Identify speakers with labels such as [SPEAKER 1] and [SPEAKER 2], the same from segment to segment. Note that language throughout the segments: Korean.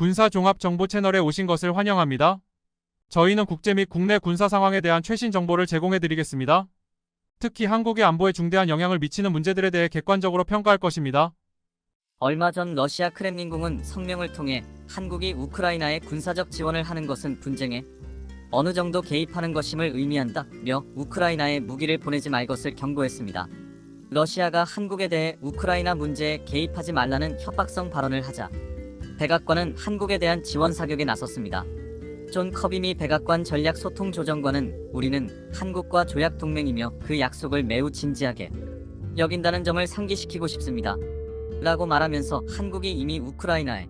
[SPEAKER 1] 군사 종합 정보 채널에 오신 것을 환영합니다. 저희는 국제 및 국내 군사 상황에 대한 최신 정보를 제공해 드리겠습니다. 특히 한국의 안보에 중대한 영향을 미치는 문제들에 대해 객관적으로 평가할 것입니다.
[SPEAKER 2] 얼마 전 러시아 크렘린궁은 성명을 통해 한국이 우크라이나에 군사적 지원을 하는 것은 분쟁에 어느 정도 개입하는 것임을 의미한다며 우크라이나에 무기를 보내지 말 것을 경고했습니다. 러시아가 한국에 대해 우크라이나 문제에 개입하지 말라는 협박성 발언을 하자 백악관은 한국에 대한 지원 사격에 나섰습니다. 존 커비 미 백악관 전략소통조정관은 우리는 한국과 조약 동맹이며 그 약속을 매우 진지하게 여긴다는 점을 상기시키고 싶습니다. 라고 말하면서 한국이 이미 우크라이나에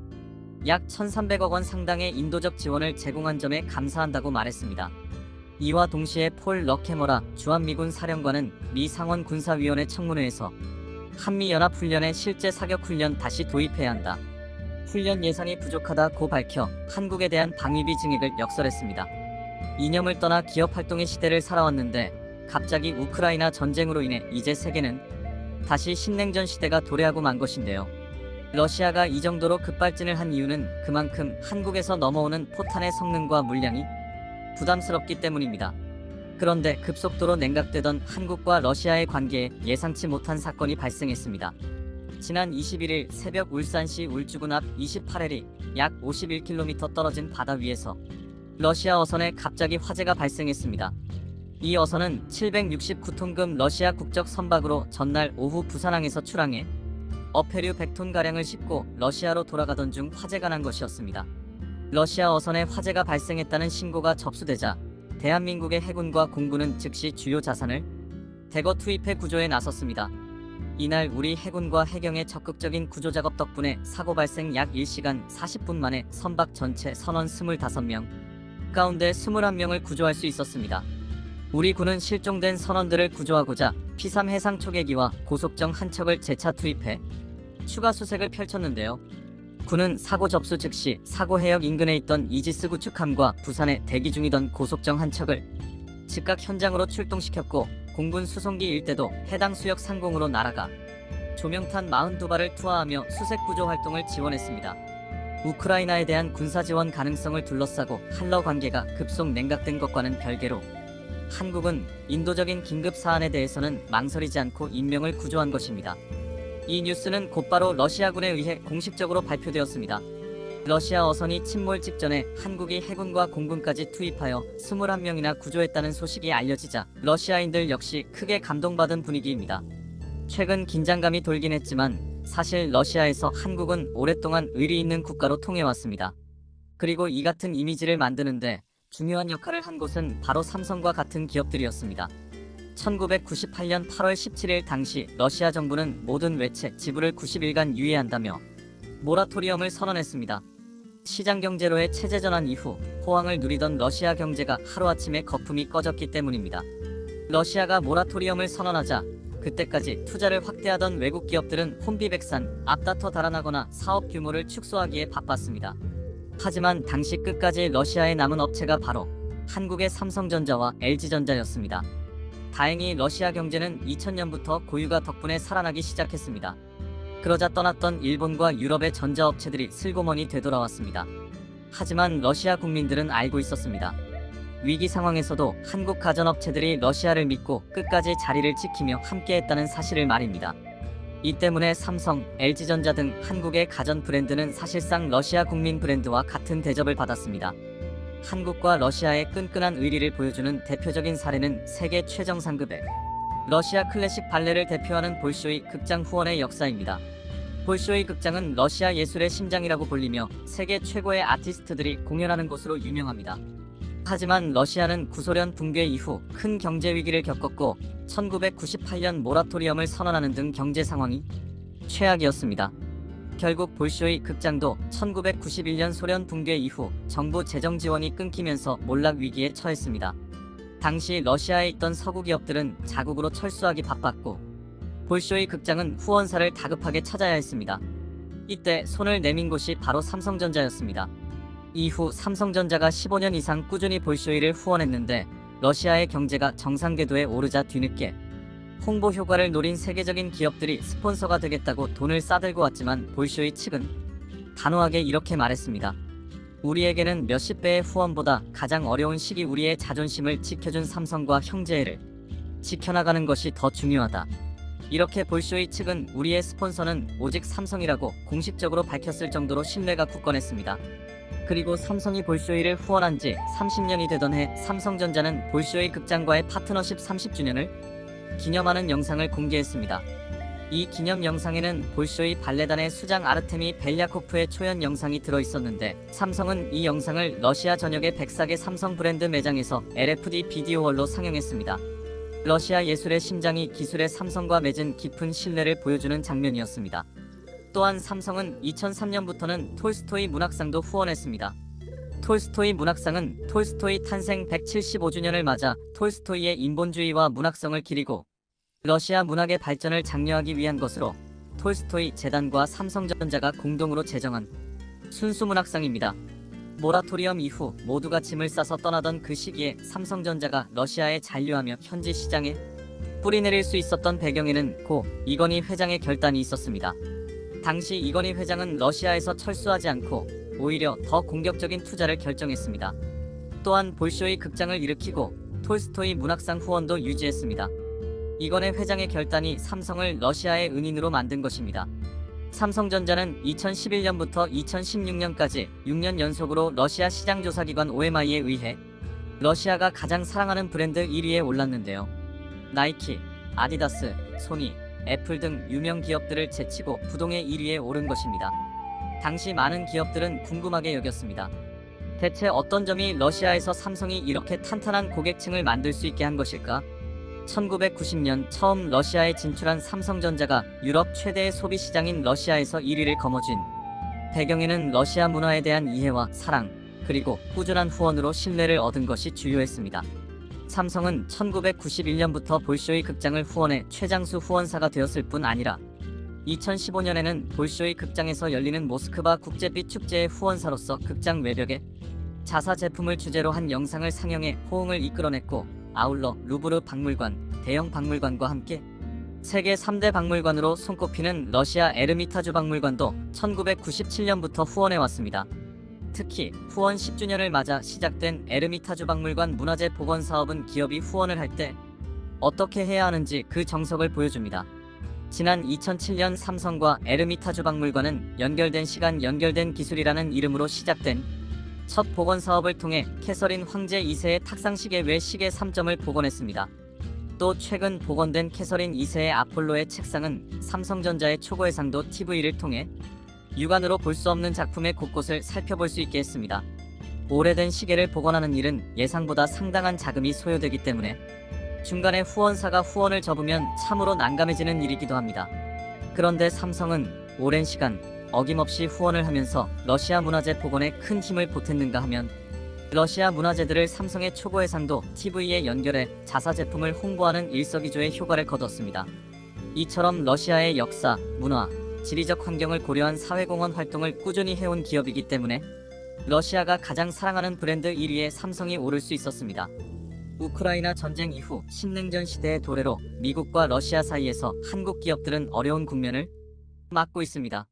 [SPEAKER 2] 약 1,300억 원 상당의 인도적 지원을 제공한 점에 감사한다고 말했습니다. 이와 동시에 폴 러케머라 주한미군 사령관은 미 상원군사위원회 청문회에서 한미연합훈련의 실제 사격훈련 다시 도입해야 한다. 훈련 예산이 부족하다고 밝혀 한국에 대한 방위비 증액을 역설했습니다. 이념을 떠나 기업활동의 시대를 살아왔는데 갑자기 우크라이나 전쟁으로 인해 이제 세계는 다시 신냉전 시대가 도래하고 만 것인데요. 러시아가 이 정도로 급발진을 한 이유는 그만큼 한국에서 넘어오는 포탄의 성능과 물량이 부담스럽기 때문입니다. 그런데 급속도로 냉각되던 한국과 러시아의 관계에 예상치 못한 사건이 발생했습니다. 지난 21일 새벽 울산시 울주군 앞 28해리 약 51km 떨어진 바다 위에서 러시아 어선에 갑자기 화재가 발생했습니다. 이 어선은 769톤급 러시아 국적 선박으로 전날 오후 부산항에서 출항해 어패류 100톤가량을 싣고 러시아로 돌아가던 중 화재가 난 것이었습니다. 러시아 어선에 화재가 발생했다는 신고가 접수되자 대한민국의 해군과 공군은 즉시 주요 자산을 대거 투입해 구조에 나섰습니다. 이날 우리 해군과 해경의 적극적인 구조작업 덕분에 사고 발생 약 1시간 40분 만에 선박 전체 선원 25명 가운데 21명을 구조할 수 있었습니다. 우리 군은 실종된 선원들을 구조하고자 P3 해상 초계기와 고속정 한 척을 재차 투입해 추가 수색을 펼쳤는데요. 군은 사고 접수 즉시 사고 해역 인근에 있던 이지스 구축함과 부산에 대기 중이던 고속정 한 척을 즉각 현장으로 출동시켰고 공군 수송기 일대도 해당 수역 상공으로 날아가 조명탄 42발을 투하하며 수색 구조 활동을 지원했습니다. 우크라이나에 대한 군사 지원 가능성을 둘러싸고 한러 관계가 급속 냉각된 것과는 별개로 한국은 인도적인 긴급 사안에 대해서는 망설이지 않고 인명을 구조한 것입니다. 이 뉴스는 곧바로 러시아군에 의해 공식적으로 발표되었습니다. 러시아 어선이 침몰 직전에 한국이 해군과 공군까지 투입하여 21명이나 구조했다는 소식이 알려지자 러시아인들 역시 크게 감동받은 분위기입니다. 최근 긴장감이 돌긴 했지만 사실 러시아에서 한국은 오랫동안 의리 있는 국가로 통해왔습니다. 그리고 이 같은 이미지를 만드는데 중요한 역할을 한 곳은 바로 삼성과 같은 기업들이었습니다. 1998년 8월 17일 당시 러시아 정부는 모든 외채 지불을 90일간 유예한다며 모라토리엄을 선언했습니다. 시장경제로의 체제 전환 이후 호황을 누리던 러시아 경제가 하루아침에 거품이 꺼졌기 때문입니다. 러시아가 모라토리엄을 선언하자 그때까지 투자를 확대하던 외국 기업들은 혼비백산, 앞다퉈 달아나거나 사업 규모를 축소하기에 바빴습니다. 하지만 당시 끝까지 러시아에 남은 업체가 바로 한국의 삼성전자와 LG전자였습니다. 다행히 러시아 경제는 2000년부터 고유가 덕분에 살아나기 시작했습니다. 그러자 떠났던 일본과 유럽의 전자업체들이 슬그머니 되돌아왔습니다. 하지만 러시아 국민들은 알고 있었습니다. 위기 상황에서도 한국 가전업체들이 러시아를 믿고 끝까지 자리를 지키며 함께했다는 사실을 말입니다. 이 때문에 삼성, LG전자 등 한국의 가전 브랜드는 사실상 러시아 국민 브랜드와 같은 대접을 받았습니다. 한국과 러시아의 끈끈한 의리를 보여주는 대표적인 사례는 세계 최정상급의 러시아 클래식 발레를 대표하는 볼쇼이 극장 후원의 역사입니다. 볼쇼이 극장은 러시아 예술의 심장이라고 불리며 세계 최고의 아티스트들이 공연하는 곳으로 유명합니다. 하지만 러시아는 구소련 붕괴 이후 큰 경제 위기를 겪었고 1998년 모라토리엄을 선언하는 등 경제 상황이 최악이었습니다. 결국 볼쇼이 극장도 1991년 소련 붕괴 이후 정부 재정 지원이 끊기면서 몰락 위기에 처했습니다. 당시 러시아에 있던 서구 기업들은 자국으로 철수하기 바빴고 볼쇼이 극장은 후원사를 다급하게 찾아야 했습니다. 이때 손을 내민 곳이 바로 삼성전자였습니다. 이후 삼성전자가 15년 이상 꾸준히 볼쇼이를 후원했는데 러시아의 경제가 정상궤도에 오르자 뒤늦게 홍보 효과를 노린 세계적인 기업들이 스폰서가 되겠다고 돈을 싸들고 왔지만 볼쇼이 측은 단호하게 이렇게 말했습니다. 우리에게는 몇십 배의 후원보다 가장 어려운 시기 우리의 자존심을 지켜준 삼성과 형제애를 지켜나가는 것이 더 중요하다. 이렇게 볼쇼이 측은 우리의 스폰서는 오직 삼성이라고 공식적으로 밝혔을 정도로 신뢰가 굳건했습니다. 그리고 삼성이 볼쇼이를 후원한 지 30년이 되던 해 삼성전자는 볼쇼이 극장과의 파트너십 30주년을 기념하는 영상을 공개했습니다. 이 기념 영상에는 볼쇼이 발레단의 수장 아르테미 벨야코프의 초연 영상이 들어있었는데 삼성은 이 영상을 러시아 전역의 104개 삼성 브랜드 매장에서 LFD 비디오월로 상영했습니다. 러시아 예술의 심장이 기술의 삼성과 맺은 깊은 신뢰를 보여주는 장면이었습니다. 또한 삼성은 2003년부터는 톨스토이 문학상도 후원했습니다. 톨스토이 문학상은 톨스토이 탄생 175주년을 맞아 톨스토이의 인본주의와 문학성을 기리고 러시아 문학의 발전을 장려하기 위한 것으로 톨스토이 재단과 삼성전자가 공동으로 제정한 순수 문학상입니다. 모라토리엄 이후 모두가 짐을 싸서 떠나던 그 시기에 삼성전자가 러시아에 잔류하며 현지 시장에 뿌리내릴 수 있었던 배경에는 고 이건희 회장의 결단이 있었습니다. 당시 이건희 회장은 러시아에서 철수하지 않고 오히려 더 공격적인 투자를 결정했습니다. 또한 볼쇼이 극장을 일으키고 톨스토이 문학상 후원도 유지했습니다. 이건희 회장의 결단이 삼성을 러시아의 은인으로 만든 것입니다. 삼성전자는 2011년부터 2016년까지 6년 연속으로 러시아 시장조사기관 OMI에 의해 러시아가 가장 사랑하는 브랜드 1위에 올랐는데요. 나이키, 아디다스, 소니, 애플 등 유명 기업들을 제치고 부동의 1위에 오른 것입니다. 당시 많은 기업들은 궁금하게 여겼습니다. 대체 어떤 점이 러시아에서 삼성이 이렇게 탄탄한 고객층을 만들 수 있게 한 것일까? 1990년 처음 러시아에 진출한 삼성전자가 유럽 최대의 소비 시장인 러시아에서 1위를 거머쥔 배경에는 러시아 문화에 대한 이해와 사랑, 그리고 꾸준한 후원으로 신뢰를 얻은 것이 주요했습니다. 삼성은 1991년부터 볼쇼이 극장을 후원해 최장수 후원사가 되었을 뿐 아니라 2015년에는 볼쇼이 극장에서 열리는 모스크바 국제빛 축제의 후원사로서 극장 외벽에 자사 제품을 주제로 한 영상을 상영해 호응을 이끌어냈고, 아울러 루브르 박물관, 대형 박물관과 함께 세계 3대 박물관으로 손꼽히는 러시아 에르미타주 박물관도 1997년부터 후원해왔습니다. 특히 후원 10주년을 맞아 시작된 에르미타주 박물관 문화재 복원 사업은 기업이 후원을 할 때 어떻게 해야 하는지 그 정석을 보여줍니다. 지난 2007년 삼성과 에르미타주 박물관은 연결된 시간 연결된 기술이라는 이름으로 시작된 첫 복원 사업을 통해 캐서린 황제 2세의 탁상시계 외 시계 3점을 복원했습니다. 또 최근 복원된 캐서린 2세의 아폴로의 책상은 삼성전자의 초고해상도 TV를 통해 육안으로 볼 수 없는 작품의 곳곳을 살펴볼 수 있게 했습니다. 오래된 시계를 복원하는 일은 예상보다 상당한 자금이 소요되기 때문에 중간에 후원사가 후원을 접으면 참으로 난감해지는 일이기도 합니다. 그런데 삼성은 오랜 시간 어김없이 후원을 하면서 러시아 문화재 복원에 큰 힘을 보탰는가 하면 러시아 문화재들을 삼성의 초고해상도 TV에 연결해 자사 제품을 홍보하는 일석이조의 효과를 거뒀습니다. 이처럼 러시아의 역사, 문화, 지리적 환경을 고려한 사회공헌 활동을 꾸준히 해온 기업이기 때문에 러시아가 가장 사랑하는 브랜드 1위에 삼성이 오를 수 있었습니다. 우크라이나 전쟁 이후 신냉전 시대의 도래로 미국과 러시아 사이에서 한국 기업들은 어려운 국면을 맞고 있습니다.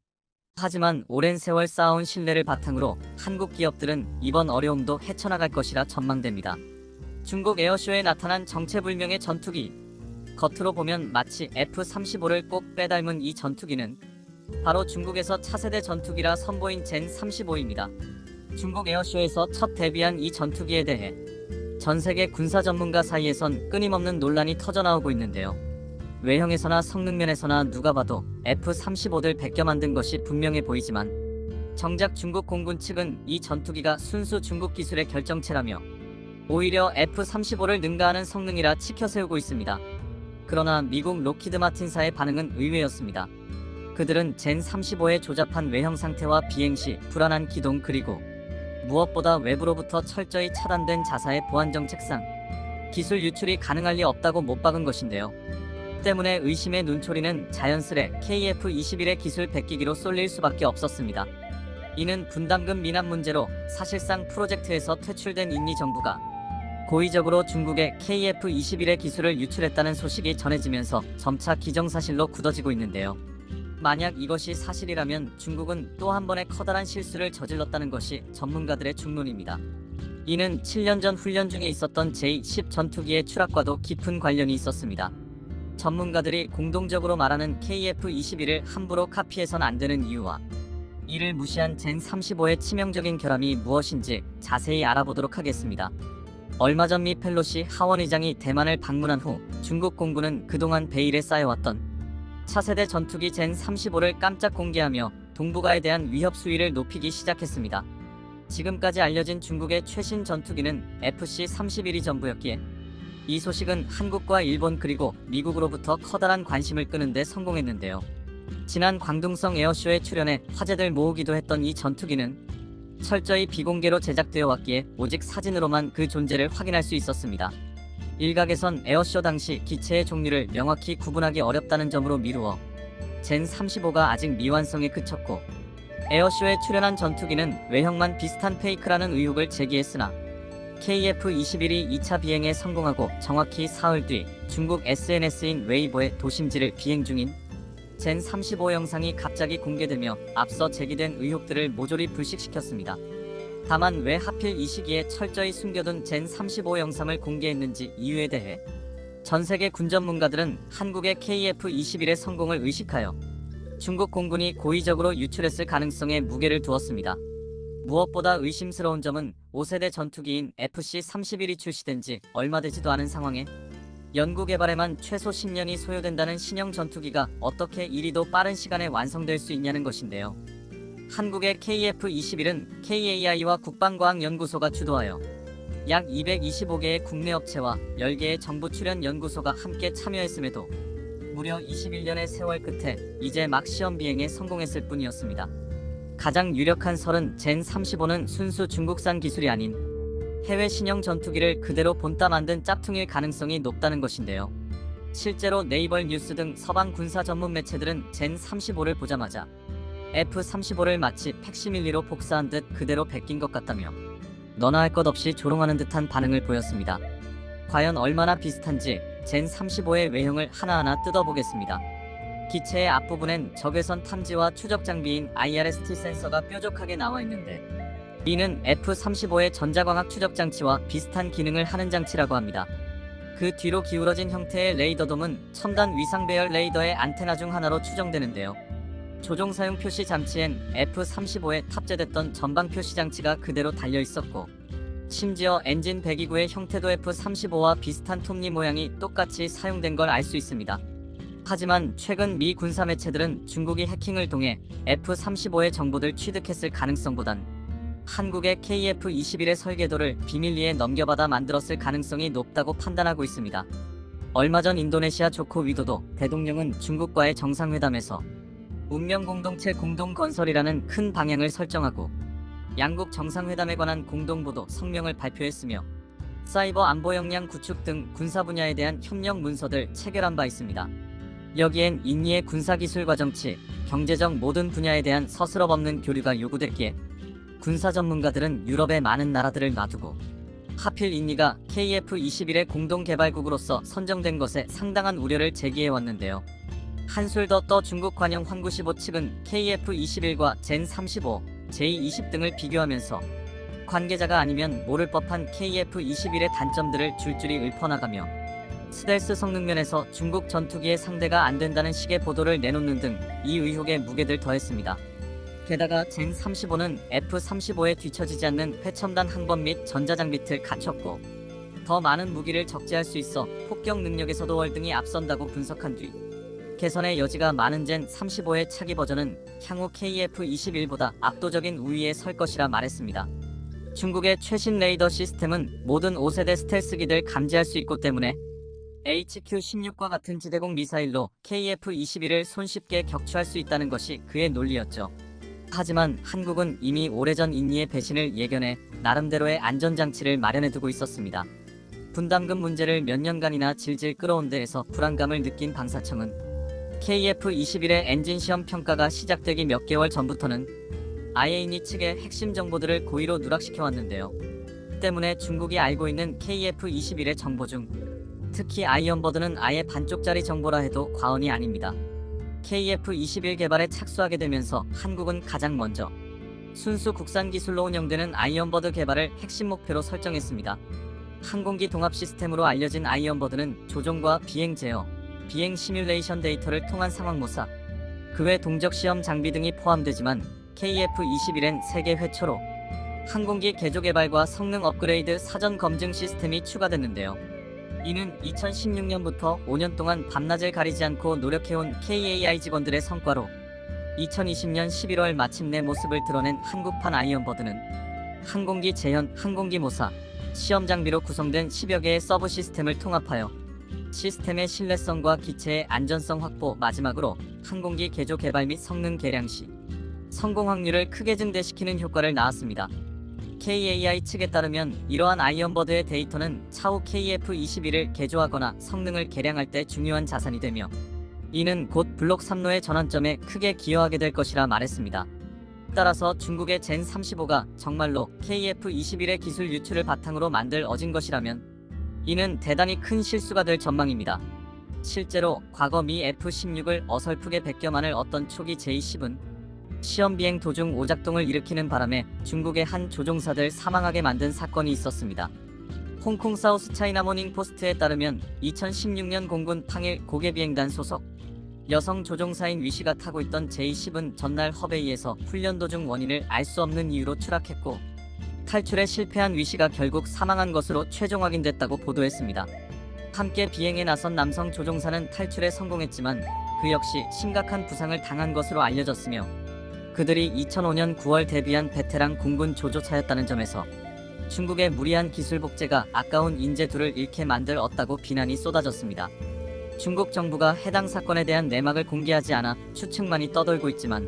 [SPEAKER 2] 하지만 오랜 세월 쌓아온 신뢰를 바탕으로 한국 기업들은 이번 어려움도 헤쳐나갈 것이라 전망됩니다. 중국 에어쇼에 나타난 정체불명의 전투기. 겉으로 보면 마치 F-35를 꼭 빼닮은 이 전투기는 바로 중국에서 차세대 전투기라 선보인 젠 35입니다. 중국 에어쇼에서 첫 데뷔한 이 전투기에 대해 전세계 군사 전문가 사이에선 끊임없는 논란이 터져나오고 있는데요. 외형에서나 성능면에서나 누가 봐도 F-35들 베껴 만든 것이 분명해 보이지만 정작 중국 공군 측은 이 전투기가 순수 중국 기술의 결정체라며 오히려 F-35를 능가하는 성능이라 치켜세우고 있습니다. 그러나 미국 로키드 마틴사의 반응은 의외였습니다. 그들은 젠 35의 조잡한 외형 상태와 비행 시 불안한 기동, 그리고 무엇보다 외부로부터 철저히 차단된 자사의 보안 정책상 기술 유출이 가능할 리 없다고 못 박은 것인데요. 때문에 의심의 눈초리는 자연스레 KF-21의 기술 베끼기로 쏠릴 수밖에 없었습니다. 이는 분담금 미납 문제로 사실상 프로젝트에서 퇴출된 인리 정부가 고의적으로 중국에 KF-21의 기술을 유출했다는 소식이 전해지면서 점차 기정사실로 굳어지고 있는데요. 만약 이것이 사실이라면 중국은 또 한 번의 커다란 실수를 저질렀다는 것이 전문가들의 중론입니다. 이는 7년 전 훈련 중에 있었던 J-10 전투기의 추락과도 깊은 관련이 있었습니다. 전문가들이 공동적으로 말하는 KF-21을 함부로 카피해선 안 되는 이유와 이를 무시한 젠35의 치명적인 결함이 무엇인지 자세히 알아보도록 하겠습니다. 얼마 전 미 펠로시 하원 의장이 대만을 방문한 후 중국 공군은 그동안 베일에 쌓여왔던 차세대 전투기 젠35를 깜짝 공개하며 동북아에 대한 위협 수위를 높이기 시작했습니다. 지금까지 알려진 중국의 최신 전투기는 FC-31이 전부였기에 이 소식은 한국과 일본 그리고 미국으로부터 커다란 관심을 끄는 데 성공했는데요. 지난 광둥성 에어쇼에 출연해 화제들 모으기도 했던 이 전투기는 철저히 비공개로 제작되어 왔기에 오직 사진으로만 그 존재를 확인할 수 있었습니다. 일각에선 에어쇼 당시 기체의 종류를 명확히 구분하기 어렵다는 점으로 미루어 젠35가 아직 미완성에 그쳤고 에어쇼에 출연한 전투기는 외형만 비슷한 페이크라는 의혹을 제기했으나 KF-21이 2차 비행에 성공하고 정확히 사흘 뒤 중국 SNS인 웨이보의 도심지를 비행 중인 젠35 영상이 갑자기 공개되며 앞서 제기된 의혹들을 모조리 불식시켰습니다. 다만 왜 하필 이 시기에 철저히 숨겨둔 젠35 영상을 공개했는지 이유에 대해 전세계 군 전문가들은 한국의 KF-21의 성공을 의식하여 중국 공군이 고의적으로 유출했을 가능성에 무게를 두었습니다. 무엇보다 의심스러운 점은 5세대 전투기인 FC-31이 출시된 지 얼마 되지도 않은 상황에 연구개발에만 최소 10년이 소요된다는 신형 전투기가 어떻게 이리도 빠른 시간에 완성될 수 있냐는 것인데요. 한국의 KF-21은 KAI와 국방과학연구소가 주도하여 약 225개의 국내 업체와 10개의 정부 출연 연구소가 함께 참여했음에도 무려 21년의 세월 끝에 이제 막 시험 비행에 성공했을 뿐이었습니다. 가장 유력한 설은 젠35는 순수 중국산 기술이 아닌 해외 신형 전투기를 그대로 본따 만든 짝퉁일 가능성이 높다는 것인데요. 실제로 네이버 뉴스 등 서방 군사 전문 매체들은 젠35를 보자마자 F-35를 마치 팩시밀리로 복사한 듯 그대로 베낀 것 같다며 너나 할 것 없이 조롱하는 듯한 반응을 보였습니다. 과연 얼마나 비슷한지 젠35의 외형을 하나하나 뜯어보겠습니다. 기체의 앞부분엔 적외선 탐지와 추적 장비인 IRST 센서가 뾰족하게 나와 있는데 이는 F-35의 전자광학 추적 장치와 비슷한 기능을 하는 장치라고 합니다. 그 뒤로 기울어진 형태의 레이더돔은 첨단 위상 배열 레이더의 안테나 중 하나로 추정되는데요. 조종 사용 표시 장치엔 F-35에 탑재됐던 전방 표시 장치가 그대로 달려 있었고 심지어 엔진 배기구의 형태도 F-35와 비슷한 톱니 모양이 똑같이 사용된 걸 알 수 있습니다. 하지만 최근 미 군사 매체들은 중국이 해킹을 통해 F-35의 정보를 취득했을 가능성보단 한국의 KF-21의 설계도를 비밀리에 넘겨받아 만들었을 가능성이 높다고 판단하고 있습니다. 얼마 전 인도네시아 조코 위도도 대통령은 중국과의 정상회담에서 운명 공동체 공동 건설이라는 큰 방향을 설정하고 양국 정상회담에 관한 공동보도 성명을 발표했으며 사이버 안보 역량 구축 등 군사 분야에 대한 협력 문서들 체결한 바 있습니다. 여기엔 인니의 군사기술과 정치, 경제적 모든 분야에 대한 서스럼 없는 교류가 요구됐기에 군사 전문가들은 유럽의 많은 나라들을 놔두고 하필 인니가 KF-21의 공동개발국으로서 선정된 것에 상당한 우려를 제기해왔는데요. 한술 더 떠 중국 관영 황구15 측은 KF-21과 젠35, J-20 등을 비교하면서 관계자가 아니면 모를 법한 KF-21의 단점들을 줄줄이 읊어나가며 스텔스 성능 면에서 중국 전투기의 상대가 안 된다는 식의 보도를 내놓는 등 이 의혹에 무게를 더했습니다. 게다가 젠35는 F-35에 뒤처지지 않는 회첨단 항법 및 전자장비 틀 갖췄고 더 많은 무기를 적재할 수 있어 폭격 능력에서도 월등히 앞선다고 분석한 뒤 개선의 여지가 많은 젠35의 차기 버전은 향후 KF-21보다 압도적인 우위에 설 것이라 말했습니다. 중국의 최신 레이더 시스템은 모든 5세대 스텔스기들 감지할 수 있고 때문에 HQ-16과 같은 지대공 미사일로 KF-21을 손쉽게 격추할 수 있다는 것이 그의 논리였죠. 하지만 한국은 이미 오래전 인니의 배신을 예견해 나름대로의 안전장치를 마련해두고 있었습니다. 분담금 문제를 몇 년간이나 질질 끌어온 데에서 불안감을 느낀 방사청은 KF-21의 엔진 시험 평가가 시작되기 몇 개월 전부터는 아예 인니 측의 핵심 정보들을 고의로 누락시켜왔는데요. 때문에 중국이 알고 있는 KF-21의 정보 중 특히 아이언버드는 아예 반쪽짜리 정보라 해도 과언이 아닙니다. KF-21 개발에 착수하게 되면서 한국은 가장 먼저 순수 국산 기술로 운영되는 아이언버드 개발을 핵심 목표로 설정했습니다. 항공기 동합 시스템으로 알려진 아이언버드는 조종과 비행 제어, 비행 시뮬레이션 데이터를 통한 상황 모사, 그 외 동적 시험 장비 등이 포함되지만 KF-21엔 세계 최초로 항공기 개조 개발과 성능 업그레이드 사전 검증 시스템이 추가됐는데요. 이는 2016년부터 5년 동안 밤낮을 가리지 않고 노력해온 KAI 직원들의 성과로 2020년 11월 마침내 모습을 드러낸 한국판 아이언버드는 항공기 재현, 항공기 모사, 시험 장비로 구성된 10여 개의 서브 시스템을 통합하여 시스템의 신뢰성과 기체의 안전성 확보, 마지막으로 항공기 개조 개발 및 성능 개량 시 성공 확률을 크게 증대시키는 효과를 낳았습니다. KAI 측에 따르면 이러한 아이언버드의 데이터는 차후 KF-21을 개조하거나 성능을 개량할 때 중요한 자산이 되며 이는 곧 블록 3로의 전환점에 크게 기여하게 될 것이라 말했습니다. 따라서 중국의 젠35가 정말로 KF-21의 기술 유출을 바탕으로 만들 어진 것이라면 이는 대단히 큰 실수가 될 전망입니다. 실제로 과거 미 F-16을 어설프게 베껴만을 어떤 초기 J-10은 시험 비행 도중 오작동을 일으키는 바람에 중국의 한 조종사들 사망하게 만든 사건이 있었습니다. 홍콩 사우스 차이나 모닝 포스트에 따르면 2016년 공군 팡일 고개비행단 소속 여성 조종사인 위씨가 타고 있던 J-10은 전날 허베이에서 훈련 도중 원인을 알 수 없는 이유로 추락했고 탈출에 실패한 위씨가 결국 사망한 것으로 최종 확인됐다고 보도했습니다. 함께 비행에 나선 남성 조종사는 탈출에 성공했지만 그 역시 심각한 부상을 당한 것으로 알려졌으며 그들이 2005년 9월 데뷔한 베테랑 공군 조조차였다는 점에서 중국의 무리한 기술 복제가 아까운 인재들을 잃게 만들었다고 비난이 쏟아졌습니다. 중국 정부가 해당 사건에 대한 내막을 공개하지 않아 추측만이 떠돌고 있지만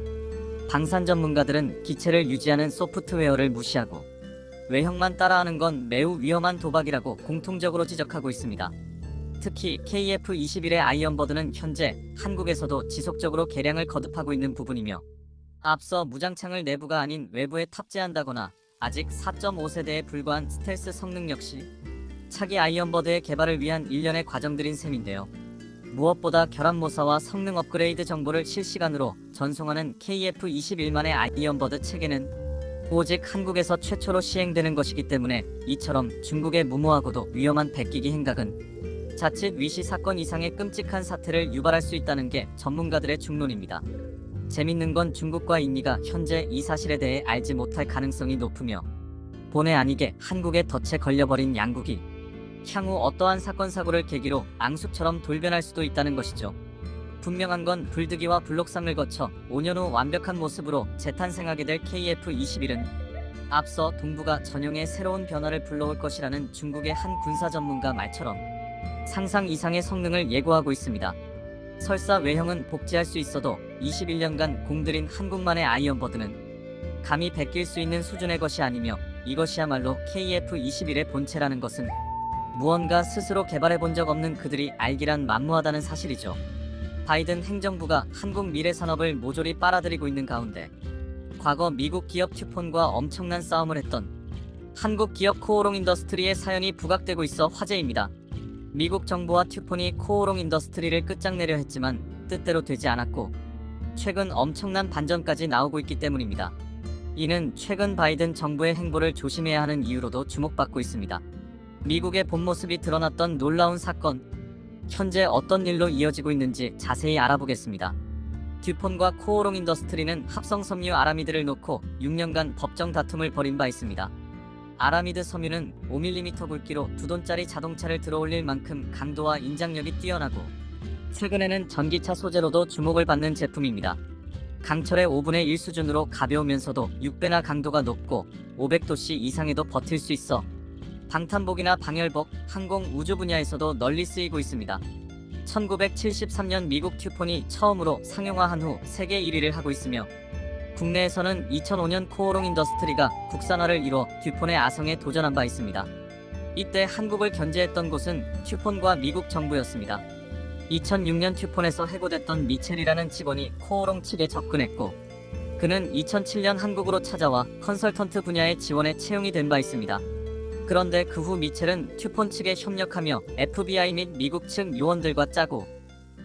[SPEAKER 2] 방산 전문가들은 기체를 유지하는 소프트웨어를 무시하고 외형만 따라하는 건 매우 위험한 도박이라고 공통적으로 지적하고 있습니다. 특히 KF-21의 아이언버드는 현재 한국에서도 지속적으로 개량을 거듭하고 있는 부분이며 앞서 무장창을 내부가 아닌 외부에 탑재한다거나 아직 4.5세대에 불과한 스텔스 성능 역시 차기 아이언버드의 개발을 위한 일련의 과정들인 셈인데요. 무엇보다 결함 모사와 성능 업그레이드 정보를 실시간으로 전송하는 KF-21만의 아이언버드 체계는 오직 한국에서 최초로 시행되는 것이기 때문에 이처럼 중국의 무모하고도 위험한 베끼기 행각은 자칫 위시 사건 이상의 끔찍한 사태를 유발할 수 있다는 게 전문가들의 중론입니다. 재밌는 건 중국과 인니가 현재 이 사실에 대해 알지 못할 가능성이 높으며 본의 아니게 한국에 덫에 걸려버린 양국이 향후 어떠한 사건 사고를 계기로 앙숙처럼 돌변할 수도 있다는 것이죠. 분명한 건 불득이와 블록 3을 거쳐 5년 후 완벽한 모습으로 재탄생하게 될 KF-21은 앞서 동북아 전형의 새로운 변화를 불러올 것이라는 중국의 한 군사 전문가 말처럼 상상 이상의 성능을 예고하고 있습니다. 설사 외형은 복제할 수 있어도 21년간 공들인 한국만의 아이언버드는 감히 베낄 수 있는 수준의 것이 아니며 이것이야말로 KF-21의 본체라는 것은 무언가 스스로 개발해본 적 없는 그들이 알기란 만무하다는 사실이죠. 바이든 행정부가 한국 미래 산업을 모조리 빨아들이고 있는 가운데 과거 미국 기업 튜폰과 엄청난 싸움을 했던 한국 기업 코오롱 인더스트리의 사연이 부각되고 있어 화제입니다. 미국 정부와 튜폰이 코오롱 인더스트리를 끝장내려 했지만 뜻대로 되지 않았고 최근 엄청난 반전까지 나오고 있기 때문입니다. 이는 최근 바이든 정부의 행보를 조심해야 하는 이유로도 주목받고 있습니다. 미국의 본 모습이 드러났던 놀라운 사건, 현재 어떤 일로 이어지고 있는지 자세히 알아보겠습니다. 듀폰과 코오롱 인더스트리는 합성 섬유 아라미드를 놓고 6년간 법정 다툼을 벌인 바 있습니다. 아라미드 섬유는 5mm 굵기로 2톤짜리 자동차를 들어올릴 만큼 강도와 인장력이 뛰어나고 최근에는 전기차 소재로도 주목을 받는 제품입니다. 강철의 5분의 1 수준으로 가벼우면서도 6배나 강도가 높고 500도씨 이상에도 버틸 수 있어 방탄복이나 방열복, 항공, 우주 분야에서도 널리 쓰이고 있습니다. 1973년 미국 튜폰이 처음으로 상용화한 후 세계 1위를 하고 있으며 국내에서는 2005년 코오롱 인더스트리가 국산화를 이뤄 듀폰의 아성에 도전한 바 있습니다. 이때 한국을 견제했던 곳은 튜폰과 미국 정부였습니다. 2006년 튜폰에서 해고됐던 미첼이라는 직원이 코오롱 측에 접근했고 그는 2007년 한국으로 찾아와 컨설턴트 분야의 지원에 채용이 된 바 있습니다. 그런데 그 후 미첼은 튜폰 측에 협력하며 FBI 및 미국 측 요원들과 짜고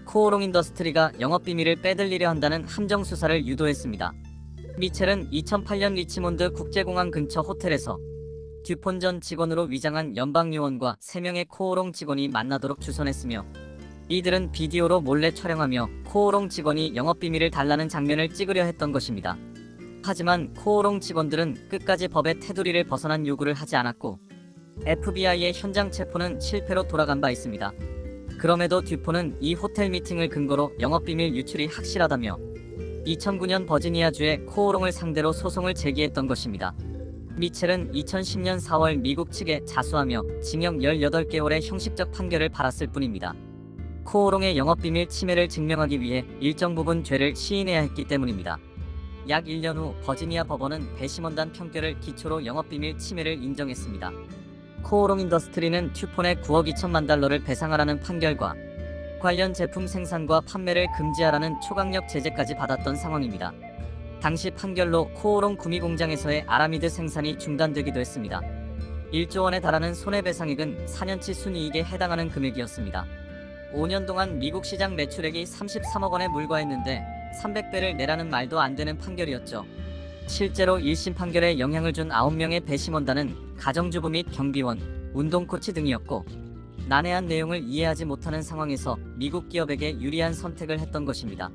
[SPEAKER 2] 코오롱 인더스트리가 영업비밀을 빼들리려 한다는 함정 수사를 유도했습니다. 미첼은 2008년 리치몬드 국제공항 근처 호텔에서 듀폰 전 직원으로 위장한 연방요원과 3명의 코오롱 직원이 만나도록 주선했으며 이들은 비디오로 몰래 촬영하며 코오롱 직원이 영업비밀을 달라는 장면을 찍으려 했던 것입니다. 하지만 코오롱 직원들은 끝까지 법의 테두리를 벗어난 요구를 하지 않았고 FBI의 현장 체포는 실패로 돌아간 바 있습니다. 그럼에도 듀폰은 이 호텔 미팅을 근거로 영업비밀 유출이 확실하다며 2009년 버지니아주의 코오롱을 상대로 소송을 제기했던 것입니다. 미첼은 2010년 4월 미국 측에 자수하며 징역 18개월의 형식적 판결을 받았을 뿐입니다. 코오롱의 영업비밀 침해를 증명하기 위해 일정 부분 죄를 시인해야 했기 때문입니다. 약 1년 후 버지니아 법원은 배심원단 판결을 기초로 영업비밀 침해를 인정했습니다. 코오롱 인더스트리는 듀폰에 9억 2천만 달러를 배상하라는 판결과 관련 제품 생산과 판매를 금지하라는 초강력 제재까지 받았던 상황입니다. 당시 판결로 코오롱 구미 공장에서의 아라미드 생산이 중단되기도 했습니다. 1조 원에 달하는 손해배상액은 4년치 순이익에 해당하는 금액이었습니다. 5년 동안 미국 시장 매출액이 33억 원에 불과했는데 300배를 내라는 말도 안 되는 판결이었죠. 실제로 1심 판결에 영향을 준 9명의 배심원단은 가정주부 및 경비원, 운동코치 등이었고 난해한 내용을 이해하지 못하는 상황에서 미국 기업에게 유리한 선택을 했던 것입니다.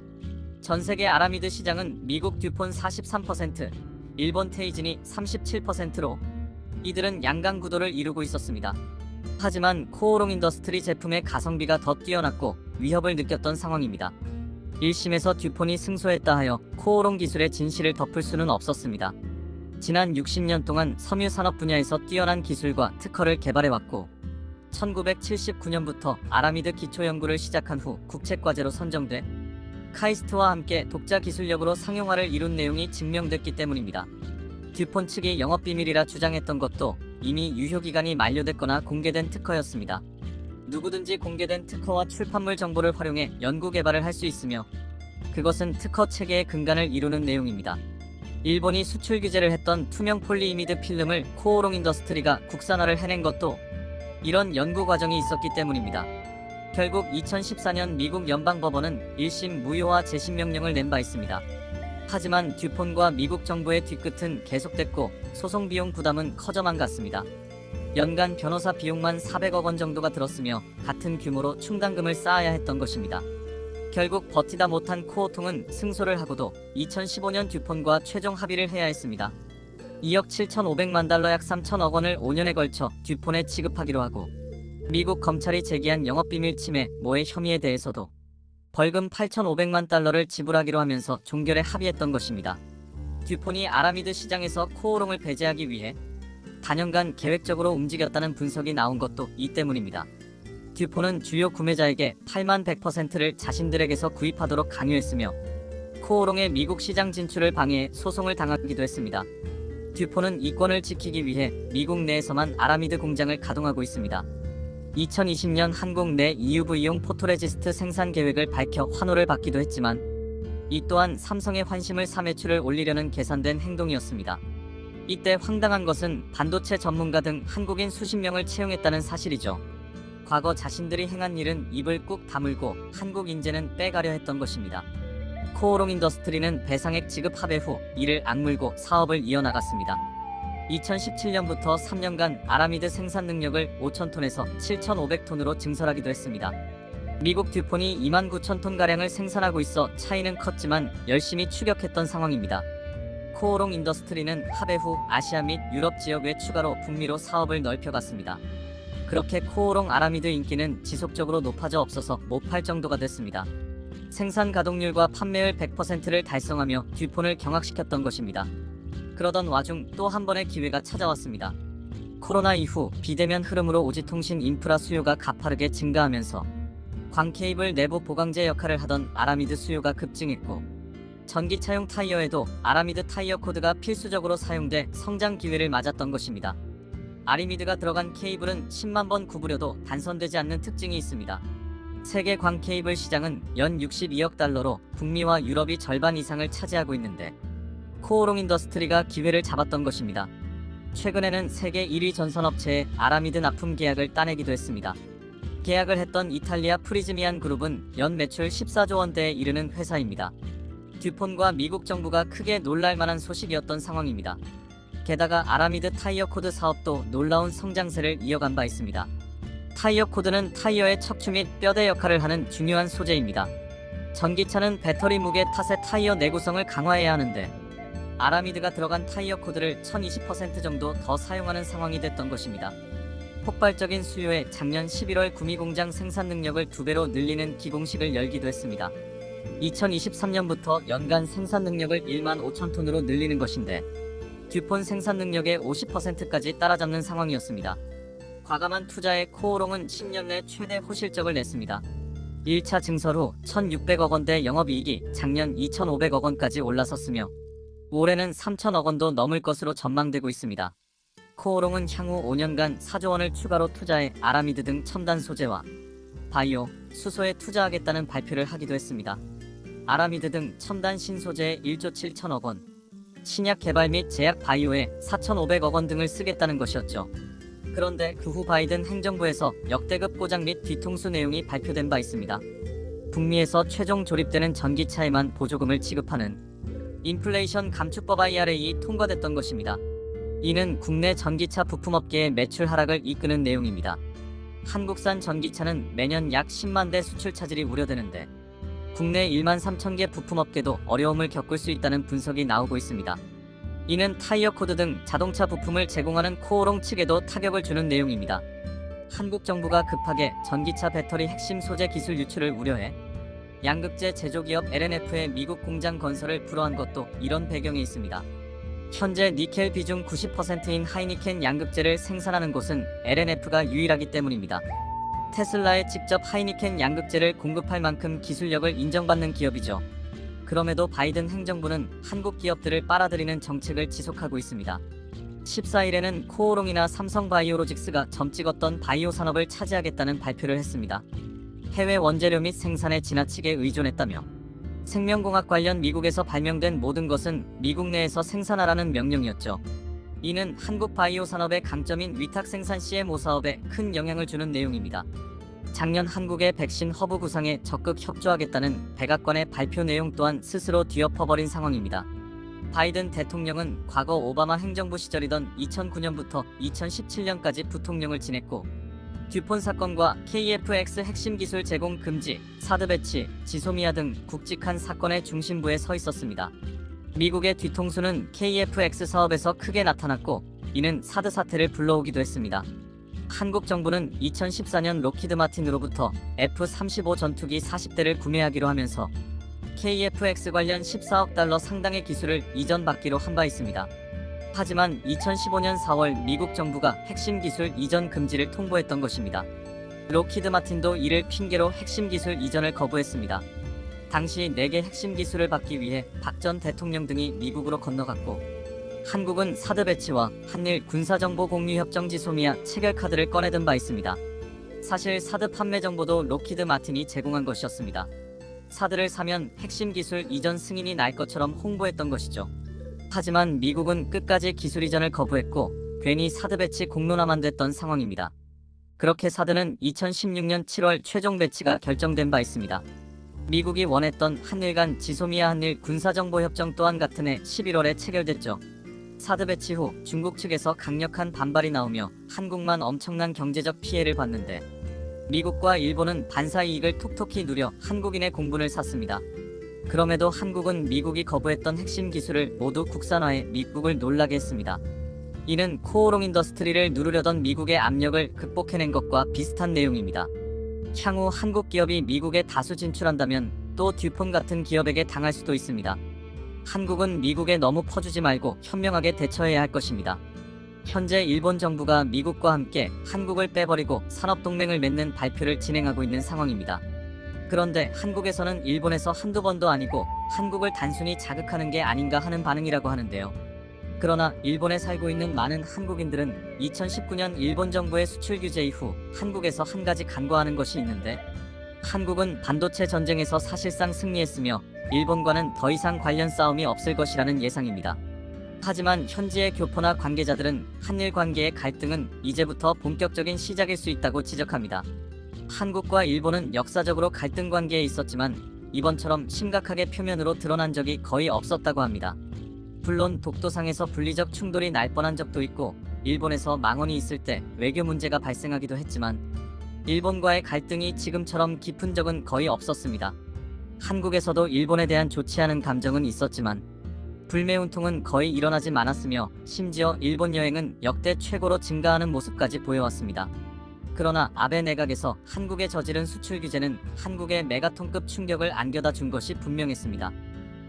[SPEAKER 2] 전세계 아라미드 시장은 미국 듀폰 43%, 일본 테이진이 37%로 이들은 양강 구도를 이루고 있었습니다. 하지만 코오롱 인더스트리 제품의 가성비가 더 뛰어났고 위협을 느꼈던 상황입니다. 1심에서 듀폰이 승소했다 하여 코오롱 기술의 진실을 덮을 수는 없었습니다. 지난 60년 동안 섬유 산업 분야에서 뛰어난 기술과 특허를 개발해왔고 1979년부터 아라미드 기초 연구를 시작한 후 국책과제로 선정돼 카이스트와 함께 독자 기술력으로 상용화를 이룬 내용이 증명됐기 때문입니다. 듀폰 측이 영업비밀이라 주장했던 것도 이미 유효기간이 만료됐거나 공개된 특허였습니다. 누구든지 공개된 특허와 출판물 정보를 활용해 연구개발을 할 수 있으며 그것은 특허 체계의 근간을 이루는 내용입니다. 일본이 수출 규제를 했던 투명 폴리이미드 필름을 코오롱 인더스트리가 국산화를 해낸 것도 이런 연구 과정이 있었기 때문입니다. 결국 2014년 미국 연방법원은 1심 무효화 재심 명령을 낸 바 있습니다. 하지만 듀폰과 미국 정부의 뒤끝은 계속됐고 소송 비용 부담은 커져만 갔습니다. 연간 변호사 비용만 400억 원 정도가 들었으며 같은 규모로 충당금을 쌓아야 했던 것입니다. 결국 버티다 못한 코오통은 승소를 하고도 2015년 듀폰과 최종 합의를 해야 했습니다. 2억 7,500만 달러 약 3천억 원을 5년에 걸쳐 듀폰에 지급하기로 하고 미국 검찰이 제기한 영업비밀 침해 모해 혐의에 대해서도 벌금 8,500만 달러를 지불하기로 하면서 종결에 합의했던 것입니다. 듀폰이 아라미드 시장에서 코오롱을 배제하기 위해 단연간 계획적으로 움직였다는 분석이 나온 것도 이 때문입니다. 듀폰은 주요 구매자에게 8만 100%를 자신들에게서 구입하도록 강요했으며 코오롱의 미국 시장 진출을 방해해 소송을 당하기도 했습니다. 듀폰은 이권을 지키기 위해 미국 내에서만 아라미드 공장을 가동하고 있습니다. 2020년 한국 내 EUV용 포토레지스트 생산 계획을 밝혀 환호를 받기도 했지만 이 또한 삼성의 환심을 3매출을 올리려는 계산된 행동이었습니다. 이때 황당한 것은 반도체 전문가 등 한국인 수십 명을 채용했다는 사실이죠. 과거 자신들이 행한 일은 입을 꾹 다물고 한국 인재는 빼가려 했던 것입니다. 코오롱 인더스트리는 배상액 지급 합의 후 이를 악물고 사업을 이어나갔습니다. 2017년부터 3년간 아라미드 생산 능력을 5,000톤에서 7,500톤으로 증설하기도 했습니다. 미국 듀폰이 29,000톤가량을 생산하고 있어 차이는 컸지만 열심히 추격했던 상황입니다. 코오롱 인더스트리는 합의 후 아시아 및 유럽 지역 외 추가로 북미로 사업을 넓혀갔습니다. 그렇게 코오롱 아라미드 인기는 지속적으로 높아져 없어서 못 팔 정도가 됐습니다. 생산 가동률과 판매율 100%를 달성하며 듀폰을 경악시켰던 것입니다. 그러던 와중 또 한 번의 기회가 찾아왔습니다. 코로나 이후 비대면 흐름으로 오지통신 인프라 수요가 가파르게 증가하면서 광케이블 내부 보강제 역할을 하던 아라미드 수요가 급증했고 전기차용 타이어에도 아라미드 타이어 코드가 필수적으로 사용돼 성장 기회를 맞았던 것입니다. 아라미드가 들어간 케이블은 10만 번 구부려도 단선되지 않는 특징이 있습니다. 세계 광케이블 시장은 연 62억 달러로 북미와 유럽이 절반 이상을 차지하고 있는데 코오롱 인더스트리가 기회를 잡았던 것입니다. 최근에는 세계 1위 전선업체에 아라미드 납품 계약을 따내기도 했습니다. 계약을 했던 이탈리아 프리즈미안 그룹은 연 매출 14조 원대에 이르는 회사입니다. 듀폰과 미국 정부가 크게 놀랄 만한 소식이었던 상황입니다. 게다가 아라미드 타이어 코드 사업도 놀라운 성장세를 이어간 바 있습니다. 타이어 코드는 타이어의 척추 및 뼈대 역할을 하는 중요한 소재입니다. 전기차는 배터리 무게 탓에 타이어 내구성을 강화해야 하는데 아라미드가 들어간 타이어 코드를 1020% 정도 더 사용하는 상황이 됐던 것입니다. 폭발적인 수요에 작년 11월 구미 공장 생산 능력을 2배로 늘리는 기공식을 열기도 했습니다. 2023년부터 연간 생산 능력을 1만 5천 톤으로 늘리는 것인데 듀폰 생산 능력의 50%까지 따라잡는 상황이었습니다. 과감한 투자에 코오롱은 10년 내 최대 호실적을 냈습니다. 1차 증설 후 1,600억 원대 영업이익이 작년 2,500억 원까지 올라섰으며 올해는 3,000억 원도 넘을 것으로 전망되고 있습니다. 코오롱은 향후 5년간 4조 원을 추가로 투자해 아라미드 등 첨단 소재와 바이오, 수소에 투자하겠다는 발표를 하기도 했습니다. 아라미드 등 첨단 신소재에 1조 7천억 원, 신약 개발 및 제약 바이오에 4,500억 원 등을 쓰겠다는 것이었죠. 그런데 그 후 바이든 행정부에서 역대급 고장 및 뒤통수 내용이 발표된 바 있습니다. 북미에서 최종 조립되는 전기차에만 보조금을 지급하는 인플레이션 감축법 IRA 통과됐던 것입니다. 이는 국내 전기차 부품업계의 매출 하락을 이끄는 내용입니다. 한국산 전기차는 매년 약 10만 대 수출 차질이 우려되는데 국내 1만 3천 개 부품업계도 어려움을 겪을 수 있다는 분석이 나오고 있습니다. 이는 타이어 코드 등 자동차 부품을 제공하는 코오롱 측에도 타격을 주는 내용입니다. 한국 정부가 급하게 전기차 배터리 핵심 소재 기술 유출을 우려해 양극재 제조기업 LNF의 미국 공장 건설을 불허한 것도 이런 배경에 있습니다. 현재 니켈 비중 90%인 하이니켄 양극재를 생산하는 곳은 LNF가 유일하기 때문입니다. 테슬라에 직접 하이니켄 양극재를 공급할 만큼 기술력을 인정받는 기업이죠. 그럼에도 바이든 행정부는 한국 기업들을 빨아들이는 정책을 지속하고 있습니다. 14일에는 코오롱이나 삼성바이오로직스가 점 찍었던 바이오 산업을 차지하겠다는 발표를 했습니다. 해외 원재료 및 생산에 지나치게 의존했다며 생명공학 관련 미국에서 발명된 모든 것은 미국 내에서 생산하라는 명령이었죠. 이는 한국 바이오 산업의 강점인 위탁 생산 CMO 사업에 큰 영향을 주는 내용입니다. 작년 한국의 백신 허브 구상에 적극 협조하겠다는 백악관의 발표 내용 또한 스스로 뒤엎어버린 상황입니다. 바이든 대통령은 과거 오바마 행정부 시절이던 2009년부터 2017년까지 부통령을 지냈고 듀폰 사건과 KFX 핵심 기술 제공 금지, 사드 배치, 지소미아 등 굵직한 사건의 중심부에 서 있었습니다. 미국의 뒤통수는 KFX 사업에서 크게 나타났고 이는 사드 사태를 불러오기도 했습니다. 한국 정부는 2014년 록히드 마틴으로부터 F-35 전투기 40대를 구매하기로 하면서 KFX 관련 14억 달러 상당의 기술을 이전받기로 한 바 있습니다. 하지만 2015년 4월 미국 정부가 핵심 기술 이전 금지를 통보했던 것입니다. 록히드 마틴도 이를 핑계로 핵심 기술 이전을 거부했습니다. 당시 4개 핵심 기술을 받기 위해 박 전 대통령 등이 미국으로 건너갔고 한국은 사드 배치와 한일 군사정보 공유 협정 지소미아 체결 카드를 꺼내든 바 있습니다. 사실 사드 판매 정보도 록히드 마틴이 제공한 것이었습니다. 사드를 사면 핵심 기술 이전 승인이 날 것처럼 홍보했던 것이죠. 하지만 미국은 끝까지 기술 이전을 거부했고 괜히 사드 배치 공론화만 됐던 상황입니다. 그렇게 사드는 2016년 7월 최종 배치가 결정된 바 있습니다. 미국이 원했던 한일 간 지소미아 한일 군사정보협정 또한 같은 해 11월에 체결됐죠. 사드 배치 후 중국 측에서 강력한 반발이 나오며 한국만 엄청난 경제적 피해를 봤는데 미국과 일본은 반사 이익을 톡톡히 누려 한국인의 공분을 샀습니다. 그럼에도 한국은 미국이 거부했던 핵심 기술을 모두 국산화해 미국을 놀라게 했습니다. 이는 코오롱 인더스트리를 누르려던 미국의 압력을 극복해낸 것과 비슷한 내용입니다. 향후 한국 기업이 미국에 다수 진출한다면 또 듀폰 같은 기업에게 당할 수도 있습니다. 한국은 미국에 너무 퍼주지 말고 현명하게 대처해야 할 것입니다. 현재 일본 정부가 미국과 함께 한국을 빼버리고 산업동맹을 맺는 발표를 진행하고 있는 상황입니다. 그런데 한국에서는 일본에서 한두 번도 아니고 한국을 단순히 자극하는 게 아닌가 하는 반응이라고 하는데요. 그러나 일본에 살고 있는 많은 한국인들은 2019년 일본 정부의 수출 규제 이후 한국에서 한 가지 간과하는 것이 있는데 한국은 반도체 전쟁에서 사실상 승리했으며 일본과는 더 이상 관련 싸움이 없을 것이라는 예상입니다. 하지만 현지의 교포나 관계자들은 한일 관계의 갈등은 이제부터 본격적인 시작일 수 있다고 지적합니다. 한국과 일본은 역사적으로 갈등 관계에 있었지만 이번처럼 심각하게 표면으로 드러난 적이 거의 없었다고 합니다. 물론 독도상에서 분리적 충돌이 날 뻔한 적도 있고 일본에서 망언이 있을 때 외교 문제가 발생하기도 했지만 일본과의 갈등이 지금처럼 깊은 적은 거의 없었습니다. 한국에서도 일본에 대한 좋지 않은 감정은 있었지만 불매운동은 거의 일어나지 않았으며 심지어 일본 여행은 역대 최고로 증가하는 모습까지 보여왔습니다. 그러나 아베 내각에서 한국에 저지른 수출 규제는 한국에 메가톤급 충격을 안겨다 준 것이 분명했습니다.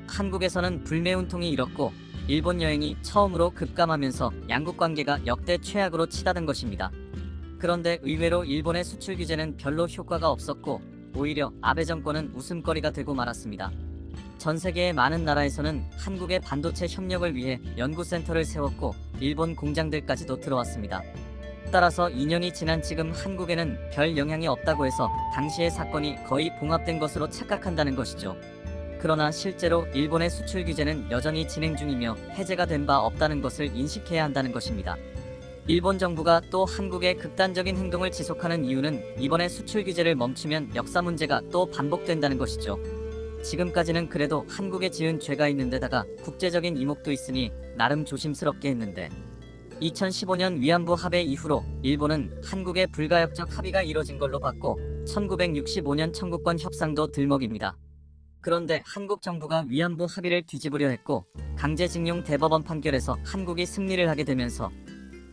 [SPEAKER 2] 한국에서는 불매운동이 일었고 일본 여행이 처음으로 급감하면서 양국 관계가 역대 최악으로 치닫은 것입니다. 그런데 의외로 일본의 수출 규제는 별로 효과가 없었고 오히려 아베 정권은 웃음거리가 되고 말았습니다. 전 세계의 많은 나라에서는 한국의 반도체 협력을 위해 연구센터를 세웠고 일본 공장들까지도 들어왔습니다. 따라서 2년이 지난 지금 한국에는 별 영향이 없다고 해서 당시의 사건이 거의 봉합된 것으로 착각한다는 것이죠. 그러나 실제로 일본의 수출 규제는 여전히 진행 중이며 해제가 된 바 없다는 것을 인식해야 한다는 것입니다. 일본 정부가 또 한국의 극단적인 행동을 지속하는 이유는 이번에 수출 규제를 멈추면 역사 문제가 또 반복된다는 것이죠. 지금까지는 그래도 한국에 지은 죄가 있는데다가 국제적인 이목도 있으니 나름 조심스럽게 했는데 2015년 위안부 합의 이후로 일본은 한국의 불가역적 합의가 이뤄진 걸로 봤고 1965년 청구권 협상도 들먹입니다. 그런데 한국 정부가 위안부 합의를 뒤집으려 했고 강제징용 대법원 판결에서 한국이 승리를 하게 되면서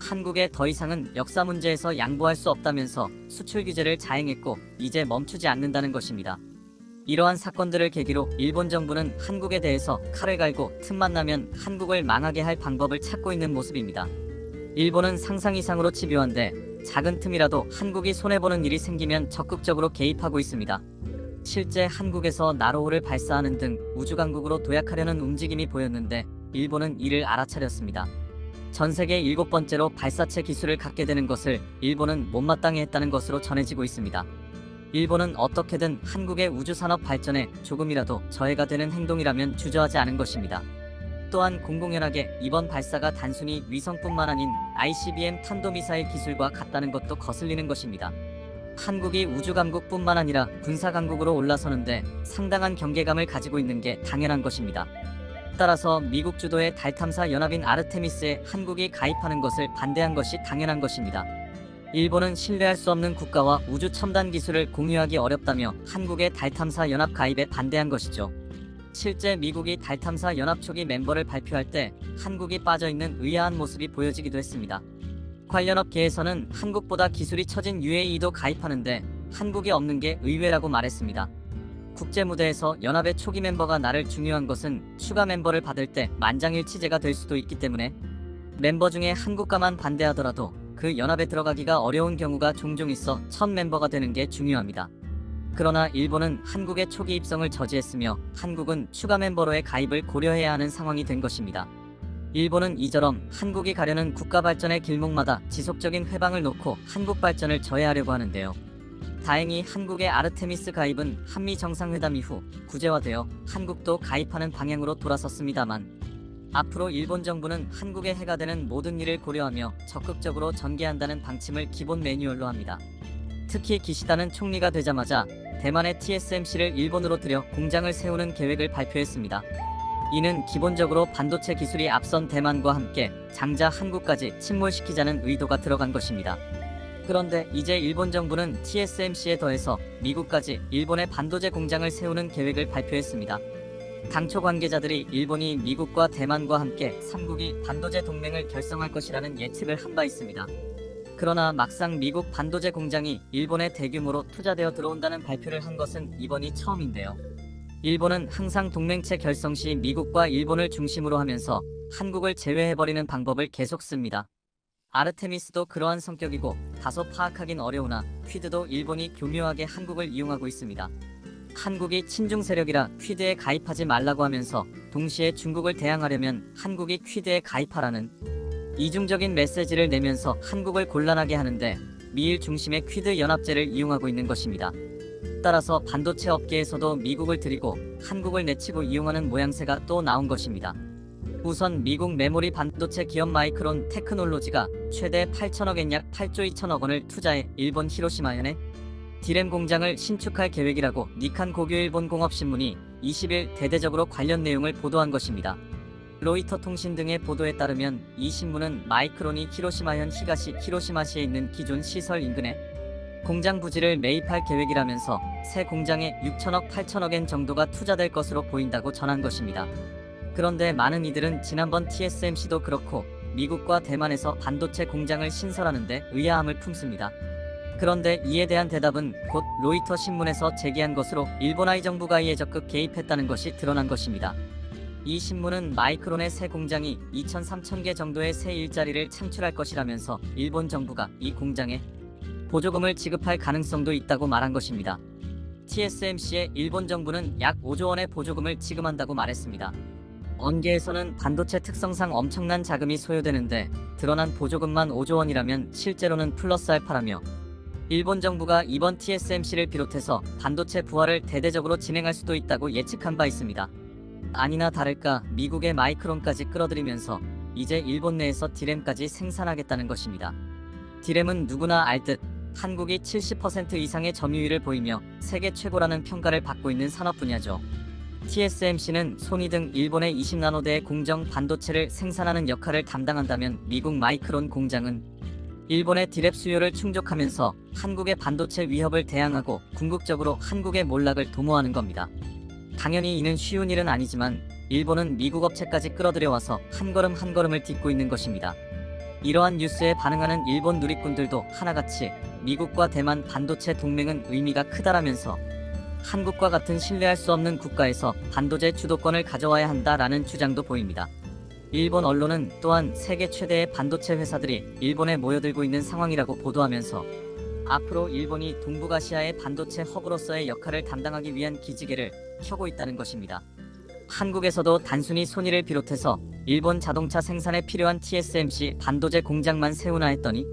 [SPEAKER 2] 한국에 더 이상은 역사 문제에서 양보할 수 없다면서 수출 규제를 자행했고 이제 멈추지 않는다는 것입니다. 이러한 사건들을 계기로 일본 정부는 한국에 대해서 칼을 갈고 틈만 나면 한국을 망하게 할 방법을 찾고 있는 모습입니다. 일본은 상상 이상으로 집요한데 작은 틈이라도 한국이 손해보는 일이 생기면 적극적으로 개입하고 있습니다. 실제 한국에서 나로호를 발사하는 등 우주강국으로 도약하려는 움직임이 보였는데 일본은 이를 알아차렸습니다. 전 세계 7번째로 발사체 기술을 갖게 되는 것을 일본은 못마땅해 했다는 것으로 전해지고 있습니다. 일본은 어떻게든 한국의 우주산업 발전에 조금이라도 저해가 되는 행동이라면 주저하지 않은 것입니다. 또한 공공연하게 이번 발사가 단순히 위성뿐만 아닌 ICBM 탄도미사일 기술과 같다는 것도 거슬리는 것입니다. 한국이 우주강국뿐만 아니라 군사강국으로 올라서는데 상당한 경계감을 가지고 있는 게 당연한 것입니다. 따라서 미국 주도의 달 탐사 연합인 아르테미스에 한국이 가입하는 것을 반대한 것이 당연한 것입니다. 일본은 신뢰할 수 없는 국가와 우주 첨단 기술을 공유하기 어렵다며 한국의 달 탐사 연합 가입에 반대한 것이죠. 실제 미국이 달 탐사 연합 초기 멤버를 발표할 때 한국이 빠져있는 의아한 모습이 보여지기도 했습니다. 관련 업계에서는 한국보다 기술이 처진 UAE도 가입하는데 한국이 없는 게 의외라고 말했습니다. 국제 무대에서 연합의 초기 멤버가 나를 중요한 것은 추가 멤버를 받을 때 만장일치제가 될 수도 있기 때문에 멤버 중에 한국과만 반대하더라도 그 연합에 들어가기가 어려운 경우가 종종 있어 첫 멤버가 되는 게 중요합니다. 그러나 일본은 한국의 초기 입성을 저지했으며 한국은 추가 멤버로의 가입을 고려해야 하는 상황이 된 것입니다. 일본은 이처럼 한국이 가려는 국가 발전의 길목마다 지속적인 회방을 놓고 한국 발전을 저해하려고 하는데요. 다행히 한국의 아르테미스 가입은 한미 정상회담 이후 구제화되어 한국도 가입하는 방향으로 돌아섰습니다만 앞으로 일본 정부는 한국에 해가 되는 모든 일을 고려하며 적극적으로 전개한다는 방침을 기본 매뉴얼로 합니다. 특히 기시다는 총리가 되자마자 대만의 TSMC를 일본으로 들여 공장을 세우는 계획을 발표했습니다. 이는 기본적으로 반도체 기술이 앞선 대만과 함께 장자 한국까지 침몰시키자는 의도가 들어간 것입니다. 그런데 이제 일본 정부는 TSMC에 더해서 미국까지 일본의 반도체 공장을 세우는 계획을 발표했습니다. 당초 관계자들이 일본이 미국과 대만과 함께 3국이 반도체 동맹을 결성할 것이라는 예측을 한 바 있습니다. 그러나 막상 미국 반도체 공장이 일본에 대규모로 투자되어 들어온다는 발표를 한 것은 이번이 처음인데요. 일본은 항상 동맹체 결성 시 미국과 일본을 중심으로 하면서 한국을 제외해버리는 방법을 계속 씁니다. 아르테미스도 그러한 성격이고 다소 파악하긴 어려우나 퀴드도 일본이 교묘하게 한국을 이용하고 있습니다. 한국이 친중 세력이라 퀴드에 가입하지 말라고 하면서 동시에 중국을 대항하려면 한국이 퀴드에 가입하라는 이중적인 메시지를 내면서 한국을 곤란하게 하는데 미일 중심의 퀴드 연합제를 이용하고 있는 것입니다. 따라서 반도체 업계에서도 미국을 들이고 한국을 내치고 이용하는 모양새가 또 나온 것입니다. 우선 미국 메모리 반도체 기업 마이크론 테크놀로지가 최대 8천억 엔 약 8조 2천억 원을 투자해 일본 히로시마현에 디램 공장을 신축할 계획이라고 니칸 고교 일본 공업신문이 20일 대대적으로 관련 내용을 보도한 것입니다. 로이터 통신 등의 보도에 따르면 이 신문은 마이크론이 히로시마현 히가시 히로시마시에 있는 기존 시설 인근에 공장 부지를 매입할 계획이라면서 새 공장에 6천억 8천억엔 정도가 투자될 것으로 보인다고 전한 것입니다. 그런데 많은 이들은 지난번 TSMC도 그렇고 미국과 대만에서 반도체 공장을 신설하는데 의아함을 품습니다. 그런데 이에 대한 대답은 곧 로이터 신문에서 제기한 것으로 일본 아이 정부가 이에 적극 개입했다는 것이 드러난 것입니다. 이 신문은 마이크론의 새 공장이 2,300개 정도의 새 일자리를 창출할 것이라면서 일본 정부가 이 공장에 보조금을 지급할 가능성도 있다고 말한 것입니다. TSMC의 일본 정부는 약 5조 원의 보조금을 지급한다고 말했습니다. 언계에서는 반도체 특성상 엄청난 자금이 소요되는데 드러난 보조금만 5조 원이라면 실제로는 플러스 알파라며 일본 정부가 이번 TSMC를 비롯해서 반도체 부활을 대대적으로 진행할 수도 있다고 예측한 바 있습니다. 아니나 다를까 미국의 마이크론까지 끌어들이면서 이제 일본 내에서 디램까지 생산하겠다는 것입니다. 디램은 누구나 알듯 한국이 70% 이상의 점유율을 보이며 세계 최고라는 평가를 받고 있는 산업 분야죠. TSMC는 소니 등 일본의 20나노대의 공정 반도체를 생산하는 역할을 담당한다면 미국 마이크론 공장은 일본의 디램 수요를 충족하면서 한국의 반도체 위협을 대항하고 궁극적으로 한국의 몰락을 도모하는 겁니다. 당연히 이는 쉬운 일은 아니지만 일본은 미국 업체까지 끌어들여와서 한 걸음 한 걸음을 딛고 있는 것입니다. 이러한 뉴스에 반응하는 일본 누리꾼들도 하나같이 미국과 대만 반도체 동맹은 의미가 크다라면서 한국과 같은 신뢰할 수 없는 국가에서 반도체 주도권을 가져와야 한다라는 주장도 보입니다. 일본 언론은 또한 세계 최대의 반도체 회사들이 일본에 모여들고 있는 상황이라고 보도하면서 앞으로 일본이 동북아시아의 반도체 허브로서의 역할을 담당하기 위한 기지개를 켜고 있다는 것입니다. 한국에서도 단순히 소니를 비롯해서 일본 자동차 생산에 필요한 TSMC 반도체 공장만 세우나 했더니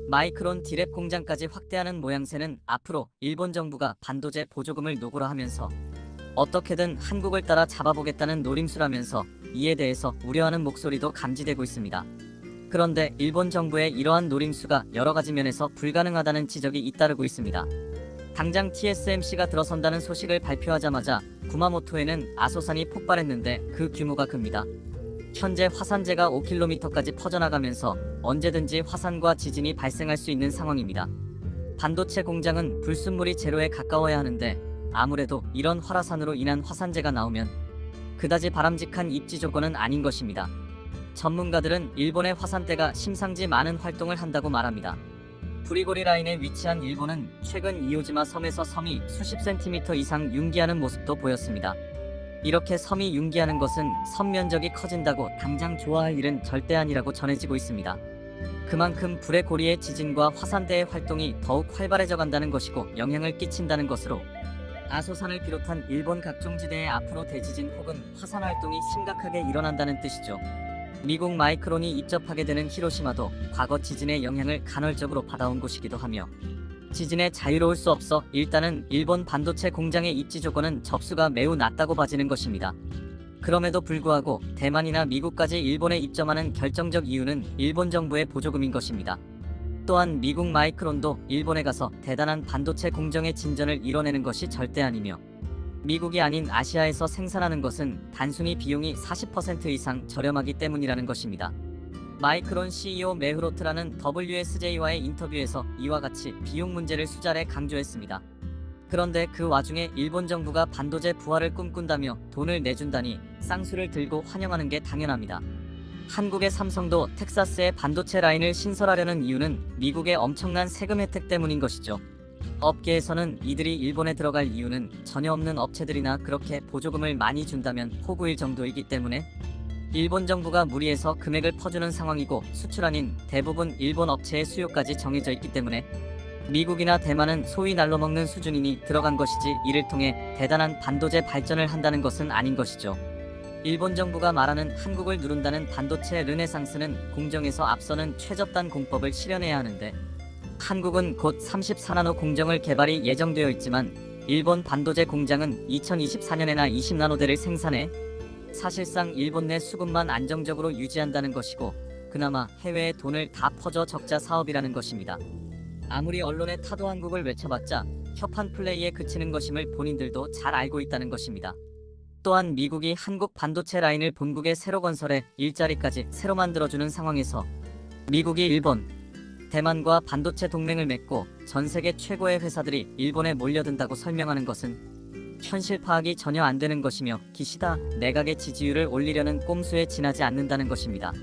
[SPEAKER 2] 마이크론 디램 공장까지 확대하는 모양새는 앞으로 일본 정부가 반도체 보조금을 노고라 하면서 어떻게든 한국을 따라 잡아보겠다는 노림수라면서 이에 대해서 우려하는 목소리도 감지되고 있습니다. 그런데 일본 정부의 이러한 노림수가 여러 가지 면에서 불가능하다는 지적이 잇따르고 있습니다. 당장 TSMC가 들어선다는 소식을 발표하자마자 구마모토에는 아소산이 폭발했는데 그 규모가 큽니다. 현재 화산재가 5km까지 퍼져나가면서 언제든지 화산과 지진이 발생할 수 있는 상황입니다. 반도체 공장은 불순물이 제로에 가까워야 하는데 아무래도 이런 활화산으로 인한 화산재가 나오면 그다지 바람직한 입지 조건은 아닌 것입니다. 전문가들은 일본의 화산대가 심상치 많은 활동을 한다고 말합니다. 브리고리 라인에 위치한 일본은 최근 이오지마 섬에서 섬이 수십 센티미터 이상 융기하는 모습도 보였습니다. 이렇게 섬이 융기하는 것은 섬 면적이 커진다고 당장 좋아할 일은 절대 아니라고 전해지고 있습니다. 그만큼 불의 고리의 지진과 화산대의 활동이 더욱 활발해져 간다는 것이고 영향을 끼친다는 것으로 아소산을 비롯한 일본 각종 지대에 앞으로 대지진 혹은 화산 활동이 심각하게 일어난다는 뜻이죠. 미국 마이크론이 입점하게 되는 히로시마도 과거 지진의 영향을 간헐적으로 받아온 곳이기도 하며 지진에 자유로울 수 없어 일단은 일본 반도체 공장의 입지 조건은 접수가 매우 낮다고 봐지는 것입니다. 그럼에도 불구하고 대만이나 미국까지 일본에 입점하는 결정적 이유는 일본 정부의 보조금인 것입니다. 또한 미국 마이크론도 일본에 가서 대단한 반도체 공정의 진전을 이뤄내는 것이 절대 아니며 미국이 아닌 아시아에서 생산하는 것은 단순히 비용이 40% 이상 저렴하기 때문이라는 것입니다. 마이크론 CEO 메흐로트라는 WSJ와의 인터뷰에서 이와 같이 비용 문제를 수차례 강조했습니다. 그런데 그 와중에 일본 정부가 반도체 부활을 꿈꾼다며 돈을 내준다니 쌍수를 들고 환영하는 게 당연합니다. 한국의 삼성도 텍사스에 반도체 라인을 신설하려는 이유는 미국의 엄청난 세금 혜택 때문인 것이죠. 업계에서는 이들이 일본에 들어갈 이유는 전혀 없는 업체들이나 그렇게 보조금을 많이 준다면 호구일 정도이기 때문에 일본 정부가 무리해서 금액을 퍼주는 상황이고 수출 아닌 대부분 일본 업체의 수요까지 정해져 있기 때문에 미국이나 대만은 소위 날로 먹는 수준이니 들어간 것이지 이를 통해 대단한 반도체 발전을 한다는 것은 아닌 것이죠. 일본 정부가 말하는 한국을 누른다는 반도체 르네상스는 공정에서 앞서는 최접단 공법을 실현해야 하는데 한국은 곧 34나노 공정을 개발이 예정되어 있지만 일본 반도체 공장은 2024년에나 20나노대를 생산해 사실상 일본 내 수급만 안정적으로 유지한다는 것이고 그나마 해외에 돈을 다 퍼져 적자 사업이라는 것입니다. 아무리 언론에 타도 한국을 외쳐봤자 협한 플레이에 그치는 것임을 본인들도 잘 알고 있다는 것입니다. 또한 미국이 한국 반도체 라인을 본국에 새로 건설해 일자리까지 새로 만들어주는 상황에서 미국이 일본, 대만과 반도체 동맹을 맺고 전 세계 최고의 회사들이 일본에 몰려든다고 설명하는 것은 현실 파악이 전혀 안 되는 것이며 기시다 내각의 지지율을 올리려는 꼼수에 지나지 않는다는 것입니다.